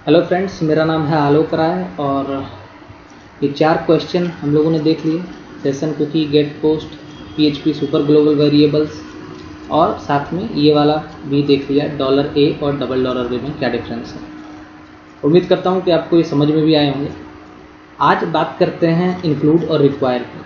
Hello friends, मेरा नाम है आलोक राय और ये 4 क्वेश्चन हम लोगों ने देख लिए। Session cookie, get post, PHP super global variables और साथ में ये वाला भी देख लिया, $A और $A में क्या डिफरेंस है। उम्मीद करता हूँ कि आपको ये समझ में भी आए होंगे। आज बात करते हैं इंक्लूड और रिक्वायर की।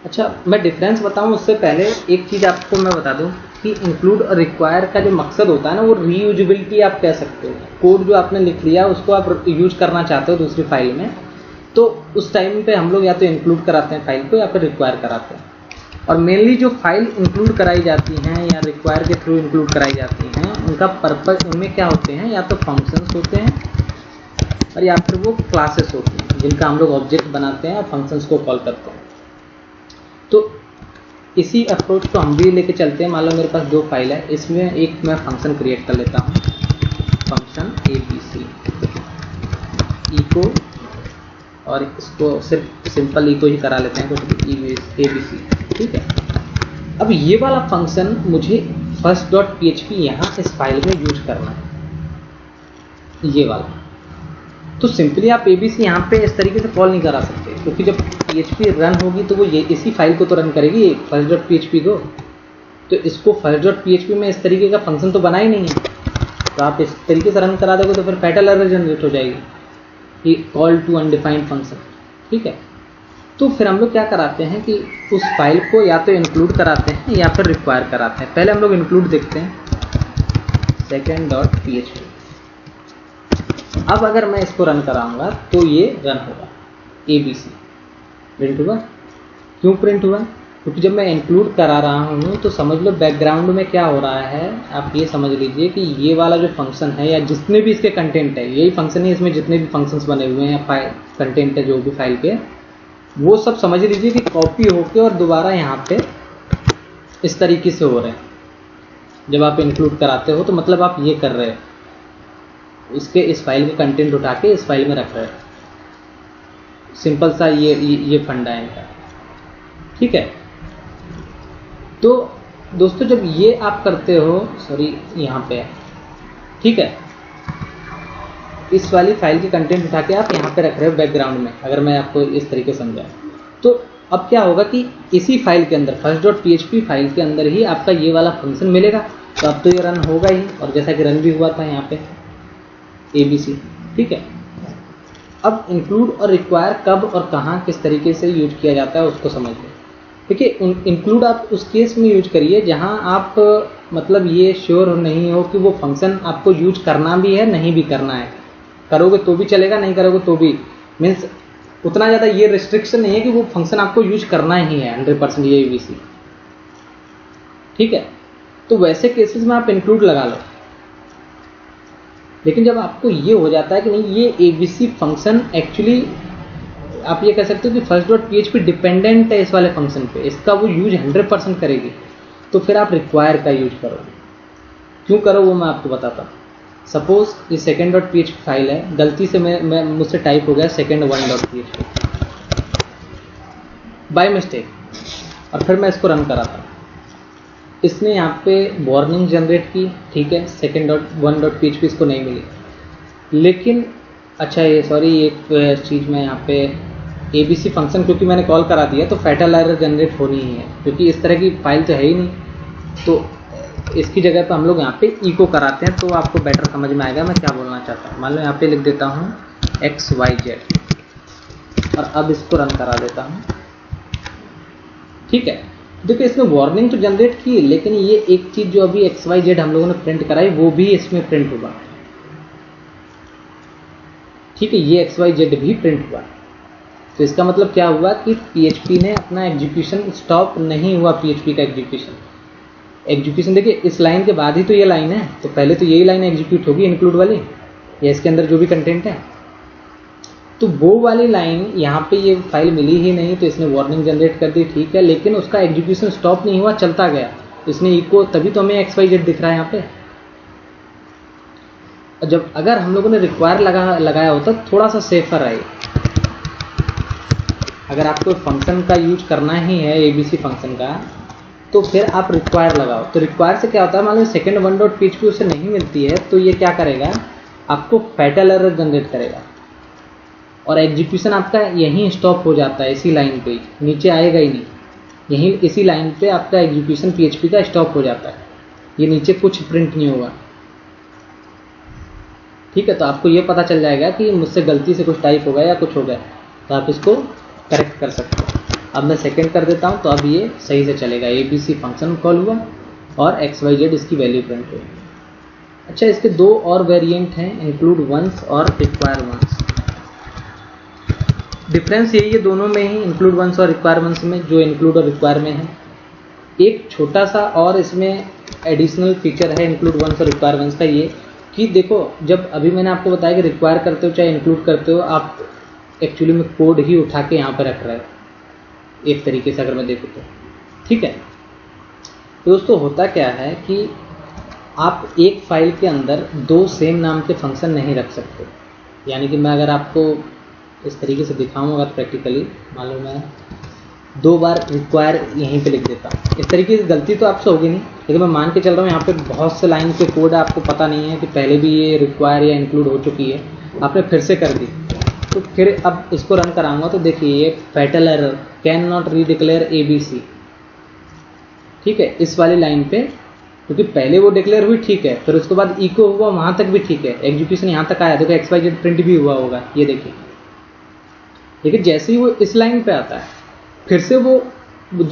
अच्छा, मैं डिफरेंस बताऊँ उससे पहले एक चीज़ आपको मैं बता दूँ कि इंक्लूड और रिक्वायर का जो मकसद होता है ना, वो रीयूजेबिलिटी आप कह सकते हो। कोड जो आपने लिख लिया उसको आप यूज करना चाहते हो दूसरी फाइल में, तो उस टाइम पे हम लोग या तो इंक्लूड कराते हैं फाइल को या फिर रिक्वायर कराते हैं। और मेनली जो फाइल इंक्लूड कराई जाती हैं या रिक्वायर के थ्रू इंक्लूड कराई जाती हैं, उनका पर्पज, उनमें क्या होते हैं, या तो फंक्शंस होते हैं और या फिर वो क्लासेस होती हैं जिनका हम लोग ऑब्जेक्ट बनाते हैं और फंक्शंस को कॉल करते हैं। तो इसी अप्रोच को हम भी लेके चलते हैं। मान लो मेरे पास 2 फाइल है, इसमें एक मैं फंक्शन क्रिएट कर लेता हूँ, फंक्शन ABC इको, और इसको सिर्फ सिंपल इको ही करा लेते हैं, कुछ ABC, ठीक है। अब ये वाला फंक्शन मुझे first.php यहाँ इस फाइल में यूज करना है, ये वाला। तो सिंपली आप ABC यहाँ पे इस तरीके से कॉल नहीं करा सकते, क्योंकि जब PHP रन होगी तो वो ये इसी फाइल को तो रन करेगी, first.php को। तो इसको first.php में इस तरीके का फंक्शन तो बना ही नहीं है, तो आप इस तरीके से रन करा दोगे तो फिर फैटल एरर जनरेट हो जाएगी कि कॉल टू अनडिफाइंड फंक्शन, ठीक है। तो फिर हम लोग क्या कराते हैं कि उस फाइल को या तो इंक्लूड कराते हैं या फिर रिक्वायर कराते हैं। पहले हम लोग इंक्लूड देखते हैं, second.php। अब अगर मैं इसको रन कराऊंगा तो ये रन होगा, ABC प्रिंट हुआ। क्यों प्रिंट हुआ? क्योंकि जब मैं इंक्लूड करा रहा हूँ तो समझ लो बैकग्राउंड में क्या हो रहा है, आप ये समझ लीजिए कि ये वाला जो फंक्शन है या जितने भी इसके कंटेंट है, यही फंक्शन है, इसमें जितने भी फंक्शंस बने हुए हैं, फाइल कंटेंट है जो भी फाइल के, वो सब समझ लीजिए कि कॉपी होके और दोबारा यहाँ पे इस तरीके से हो रहे हैं। जब आप इंक्लूड कराते हो तो मतलब आप ये कर रहे हो, इसके इस फाइल के कंटेंट उठा के इस फाइल में रख रहे हो। सिंपल सा ये फंडा है इनका, ठीक है। तो दोस्तों जब ये आप करते हो, सॉरी यहाँ पे है, ठीक है, इस वाली फाइल के कंटेंट उठा के आप यहाँ पे रख रहे हो बैकग्राउंड में, अगर मैं आपको इस तरीके समझाऊं तो अब क्या होगा कि इसी फाइल के अंदर, first.php फाइल के अंदर ही आपका ये वाला फंक्शन मिलेगा। तो अब तो ये रन होगा ही, और जैसा कि रन भी हुआ था यहाँ पे ABC, ठीक है। अब इंक्लूड और रिक्वायर कब और कहाँ किस तरीके से यूज किया जाता है उसको समझ लो। देखिए, इंक्लूड आप उस केस में यूज करिए जहाँ आप मतलब ये श्योर नहीं हो कि वो फंक्शन आपको यूज करना भी है, नहीं भी करना है। करोगे तो भी चलेगा, नहीं करोगे तो भी, मीन्स उतना ज़्यादा ये रिस्ट्रिक्शन नहीं है कि वो फंक्शन आपको यूज करना ही है 100% ये ABC, ठीक है। तो वैसे केसेस में आप इंक्लूड लगा लो। लेकिन जब आपको ये हो जाता है कि नहीं, ये ABC फंक्शन एक्चुअली आप ये कह सकते हो कि first.php डिपेंडेंट है इस वाले फंक्शन पे, इसका वो यूज 100% करेगी, तो फिर आप रिक्वायर का यूज करोगे। क्यों करो वो मैं आपको बताता हूँ। सपोज ये second.php फाइल है, गलती से मैं मुझसे टाइप हो गया second1.php बाय मिस्टेक, और फिर मैं इसको रन कराता हूँ। इसने यहाँ पे वार्निंग जनरेट की, ठीक है, second1.php इसको नहीं मिली। लेकिन अच्छा, ये सॉरी एक चीज़ मैं यहाँ पे ABC फंक्शन क्योंकि मैंने कॉल करा दिया तो फैटल एरर जनरेट होनी ही है, क्योंकि इस तरह की फाइल तो है ही नहीं। तो इसकी जगह पे हम लोग यहाँ पे इको कराते हैं, तो आपको बेटर समझ में आएगा मैं क्या बोलना चाहता हूँ। मान लो यहाँ पे लिख देता हूँ XYZ और अब इसको रन करा देता हूँ, ठीक है। देखो, इसमें वार्निंग तो जनरेट की, लेकिन ये एक चीज़ जो अभी XYZ हम लोगों ने प्रिंट कराई वो भी इसमें प्रिंट हुआ, ठीक है, ये XYZ भी प्रिंट हुआ। तो इसका मतलब क्या हुआ कि PHP ने अपना एग्जीक्यूशन स्टॉप नहीं हुआ। PHP का एग्जीक्यूशन देखिए, इस लाइन के बाद ही तो ये लाइन है, तो पहले तो यही लाइन एग्जीक्यूट होगी इंक्लूड वाली, या इसके अंदर जो भी कंटेंट है। तो वो वाली लाइन यहाँ पे ये फाइल मिली ही नहीं, तो इसने वार्निंग जनरेट कर दी, ठीक है, लेकिन उसका एग्जीक्यूशन स्टॉप नहीं हुआ, चलता गया। इसने इको, तभी तो हमें XYZ दिख रहा है यहाँ पे। जब अगर हम लोगों ने रिक्वायर लगाया होता थोड़ा सा सेफर है। अगर आपको फंक्शन का यूज करना ही है ABC फंक्शन का, तो फिर आप रिक्वायर लगाओ। तो रिक्वायर से क्या होता है, मान लो second1.php उसे नहीं मिलती है, तो ये क्या करेगा आपको फैटल एरर जनरेट करेगा और एग्जीक्यूशन आपका यहीं स्टॉप हो जाता है, इसी लाइन पे, नीचे आएगा ही नहीं, यहीं इसी लाइन पे आपका एग्जीक्यूशन PHP का स्टॉप हो जाता है, ये नीचे कुछ प्रिंट नहीं होगा। ठीक है, तो आपको ये पता चल जाएगा कि मुझसे गलती से कुछ टाइप हो गया या कुछ हो गया, तो आप इसको करेक्ट कर सकते हो। अब मैं सेकंड कर देता हूँ, तो अब ये सही से चलेगा। ABC फंक्शन कॉल हुआ और XYZ इसकी वैल्यू प्रिंट हुई। अच्छा, इसके दो और वेरिएंट हैं, इंक्लूड वंस और रिक्वायर वंस। डिफरेंस यही है दोनों में ही, इंक्लूड वंस और रिक्वायर वंस में, जो इंक्लूड और रिक्वायर में है। एक छोटा सा और इसमें एडिशनल फीचर है इंक्लूड वंस और रिक्वायर वंस का, ये कि देखो, जब अभी मैंने आपको बताया कि रिक्वायर करते हो चाहे इंक्लूड करते हो, आप एक्चुअली में कोड ही उठा के यहाँ पर रख रहे हो, एक तरीके से अगर मैं देखूँ तो। ठीक है, तो दोस्तों होता क्या है कि आप एक फाइल के अंदर दो सेम नाम के फंक्शन नहीं रख सकते। यानी कि मैं अगर आपको इस तरीके से दिखाऊंगा प्रैक्टिकली, मान लो मैं 2 बार रिक्वायर यहीं पे लिख देता हूँ, इस तरीके से गलती तो आपसे होगी नहीं, लेकिन मैं मान के चल रहा हूँ यहाँ पे बहुत से लाइन के कोड आपको पता नहीं है कि पहले भी ये रिक्वायर या इंक्लूड हो चुकी है, आपने फिर से कर दी, तो फिर अब इसको रन कराऊंगा तो देखिए ये fatal error, can not redeclare ABC। ठीक है, इस वाली लाइन पे, क्योंकि पहले वो डिक्लेयर हुई, ठीक है, फिर उसके बाद इको हुआ, वहाँ तक भी ठीक है, एग्जीक्यूशन यहाँ तक आया, देखो XYZ प्रिंट भी हुआ होगा, ये देखिए। लेकिन जैसे ही वो इस लाइन पे आता है, फिर से वो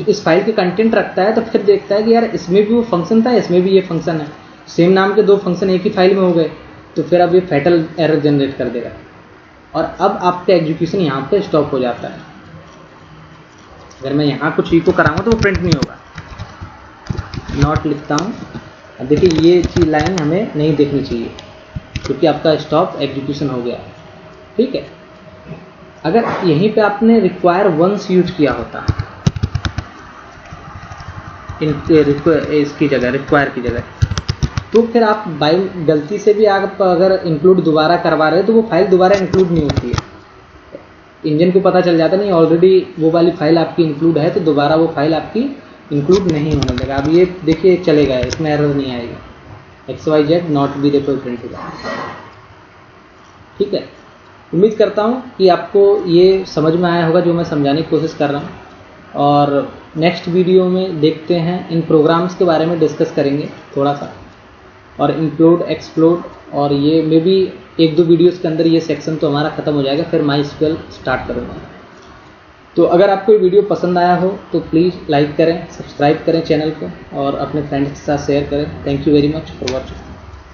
इस फाइल के कंटेंट रखता है, तो फिर देखता है कि यार इसमें भी वो फंक्शन था, इसमें भी ये फंक्शन है, सेम नाम के दो फंक्शन एक ही फाइल में हो गए, तो फिर अब ये फैटल एरर जनरेट कर देगा और अब आपका एग्जीक्यूशन यहाँ पे स्टॉप हो जाता है। अगर मैं यहाँ कुछ इको कराऊंगा तो वो प्रिंट नहीं होगा। नॉट लिखता हूँ, अब देखिए ये चीज लाइन हमें नहीं देखनी चाहिए क्योंकि आपका स्टॉप एग्जीक्यूशन हो गया। ठीक है, अगर यहीं पे आपने रिक्वायर वंस यूज किया होता इसकी जगह, रिक्वायर की जगह, तो फिर आप बाई गलती से भी आप अगर इंक्लूड दोबारा करवा रहे हो तो वो फाइल दोबारा इंक्लूड नहीं होती है। इंजन को पता चल जाता नहीं ऑलरेडी वो वाली फाइल आपकी इंक्लूड है, तो दोबारा वो फाइल आपकी इंक्लूड नहीं होने लगा। अब ये देखिए चलेगा, इसमें एरर नहीं आएगी, XYZ नॉट भी देखो प्रिंट होगा। ठीक है, उम्मीद करता हूँ कि आपको ये समझ में आया होगा जो मैं समझाने की कोशिश कर रहा हूँ, और नेक्स्ट वीडियो में देखते हैं इन प्रोग्राम्स के बारे में डिस्कस करेंगे थोड़ा सा, और इंक्लूड एक्सप्लोड, और ये मे बी 1-2 वीडियोस के अंदर ये सेक्शन तो हमारा खत्म हो जाएगा, फिर MySQL स्टार्ट करूँगा। तो अगर आपको ये वीडियो पसंद आया हो तो प्लीज़ लाइक करें, सब्सक्राइब करें चैनल को और अपने फ्रेंड्स के साथ शेयर करें। Thank you very much for watching.